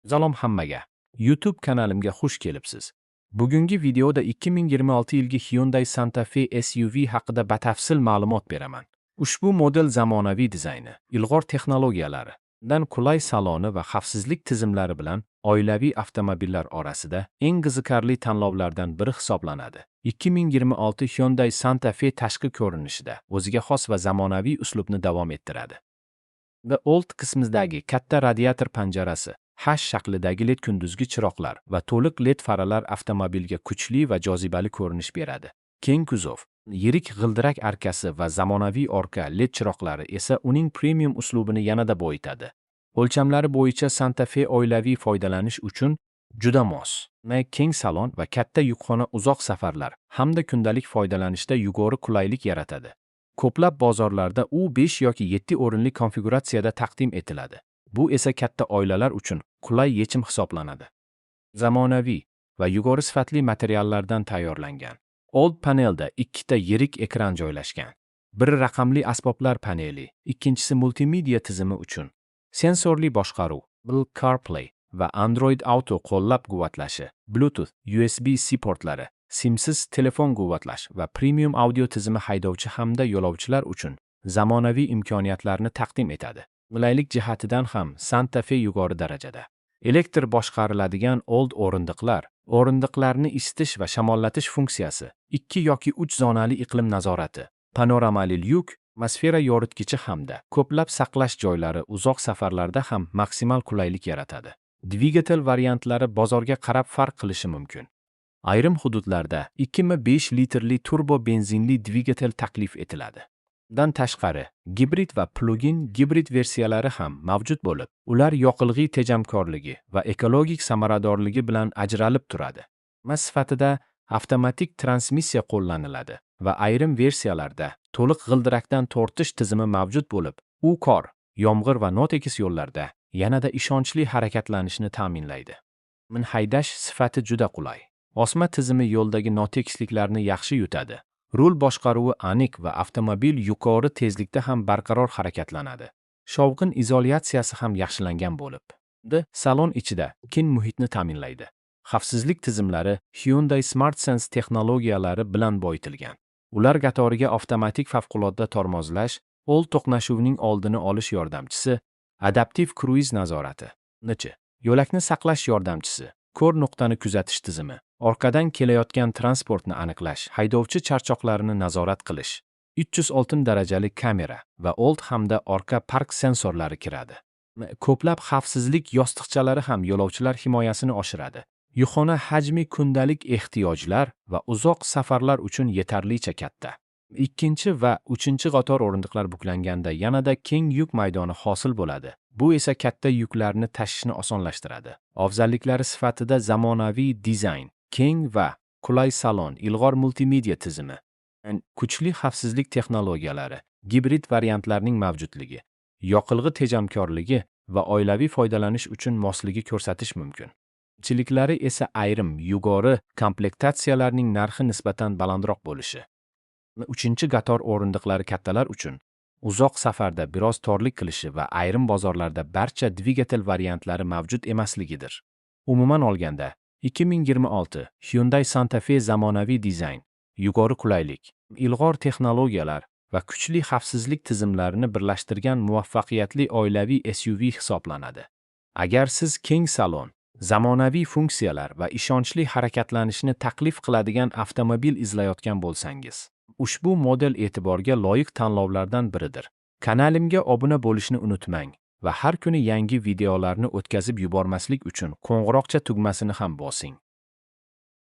Salom hammaga. YouTube kanalimga xush kelibsiz. Bugungi videoda 2026 yilgi Hyundai Santa Fe SUV haqida batafsil ma'lumot beraman. Ushbu model zamonaviy dizayni, ilg'or texnologiyalaridan qulay saloni va xavfsizlik tizimlari bilan oilaviy avtomobillar orasida eng qiziqarli tanlovlardan biri hisoblanadi. 2026 Hyundai Santa Fe tashqi ko'rinishida o'ziga xos va zamonaviy uslubni davom ettiradi. Va old qismidagi katta radiator panjarasi, H shaklidagi LED kunduzgi chiroqlar va to'liq LED faralar avtomobilga kuchli va jozibali ko'rinish beradi. Keng kuzov, yirik g'ildirak arkasi va zamonaviy orqa LED chiroqlari esa uning premium uslubini yanada boyitadi. O'lchamlari bo'yicha Santa Fe oilaviy foydalanish uchun juda mos. Keng salon va katta yukxona uzoq safarlar hamda kundalik foydalanishda yuqori qulaylik yaratadi. Ko'plab bozorlarda u 5 yoki 7 o'rinli konfiguratsiyada taqdim etiladi. Bu esa katta oilalar uchun qulay yechim hisoblanadi. Zamonaviy va yuqori sifatli materiallardan tayyorlangan. Old panelda ikkita yirik ekran joylashgan. Biri raqamli asboblar paneli, ikkinchisi multimedia tizimi uchun. Sensorli boshqaruv, Apple CarPlay va Android Auto qo'llab-quvvatlashi, Bluetooth, USB-C portlari, simsiz telefon quvvatlash va premium audio tizimi haydovchi hamda yo'lovchilar uchun zamonaviy imkoniyatlarni taqdim etadi. Qulaylik jihatidan ham Santa Fe yuqori darajada. Elektr boshqariladigan old o'rindiqlar, o'rindiqlarni isitish va shamollatish funksiyasi, 2 yoki 3 zonali iqlim nazorati, panoramali lyuk, atmosfera yoritgichi hamda ko'plab saqlash joylari uzoq safarlarda ham maksimal qulaylik yaratadi. Dvigatel variantlari bozorga qarab farq qilishi mumkin. Ayrim hududlarda 2,5 litrli turbo benzinli dvigatel taklif etiladi. Dan tashqari, gibrid va plug-in gibrid versiyalari ham mavjud bo'lib, ular yoqilg'i tejamkorligi va ekologik samaradorligi bilan ajralib turadi. Sifatida avtomatik transmissiya qo'llaniladi va ayrim versiyalarda to'liq g'ildirakdan tortish tizimi mavjud bo'lib, u qor, yomg'ir va notekis yo'llarda yanada ishonchli harakatlanishni ta'minlaydi. Haydash sifati juda qulay. Osma tizimi yo'ldagi notekisliklarni yaxshi yutadi. Rul boshqaruvi aniq va avtomobil yuqori tezlikda ham barqaror harakatlanadi. Shovqin izolyatsiyasi ham yaxshilangan bo'lib, salon ichida keng muhitni ta'minlaydi. Xavfsizlik tizimlari Hyundai SmartSense texnologiyalari bilan boyitilgan. Ular qatoriga avtomatik favqulodda tormozlash, old to'qnashuvning oldini olish yordamchisi, adaptiv kruiz nazorati, yo'lakni saqlash yordamchisi, ko'r nuqtani kuzatish tizimi, orqadan kelayotgan transportni aniqlash, haydovchi charchoqlarini nazorat qilish, 360 darajali kamera va old hamda orqa park sensorlari kiradi. Ko'plab xavfsizlik yostiqchalari ham yo'lovchilar himoyasini oshiradi. Yukxona hajmi kundalik ehtiyojlar va uzoq safarlar uchun yetarlicha katta. Ikkinchi va uchinchi qator o'rindiqlar buklanganda yanada keng yuk maydoni hosil bo'ladi. Bu esa katta yuklarni tashishni osonlashtiradi. Afzalliklari sifatida zamonaviy dizayn, keng va qulay salon, ilg'or multimedia tizimi, kuchli xavfsizlik texnologiyalari, gibrid variantlarning mavjudligi, yoqilg'i tejamkorligi va oilaviy foydalanish uchun mosligi ko'rsatish mumkin. Kamchiliklari esa ayrim yuqori komplektatsiyalarning narxi nisbatan balandroq bo'lishi. Uchinchi qator o'rindiqlari kattalar uchun uzoq safarda biroz torlik qilishi va ayrim bozorlarda barcha dvigatel variantlari mavjud emasligidir. Umuman olganda, 2026 Hyundai Santa Fe zamonaviy dizayn, yuqori qulaylik, ilg'or texnologiyalar va kuchli xavfsizlik tizimlarini birlashtirgan muvaffaqiyatli oilaviy SUV hisoblanadi. Agar siz keng salon, zamonaviy funksiyalar va ishonchli harakatlanishni taklif qiladigan avtomobil izlayotgan bo'lsangiz, ushbu model e'tiborga loyiq tanlovlardan biridir. Kanalimga obuna bo'lishni unutmang va har kuni yangi videolarni o'tkazib yubormaslik uchun qo'ng'iroqcha tugmasini ham bosing.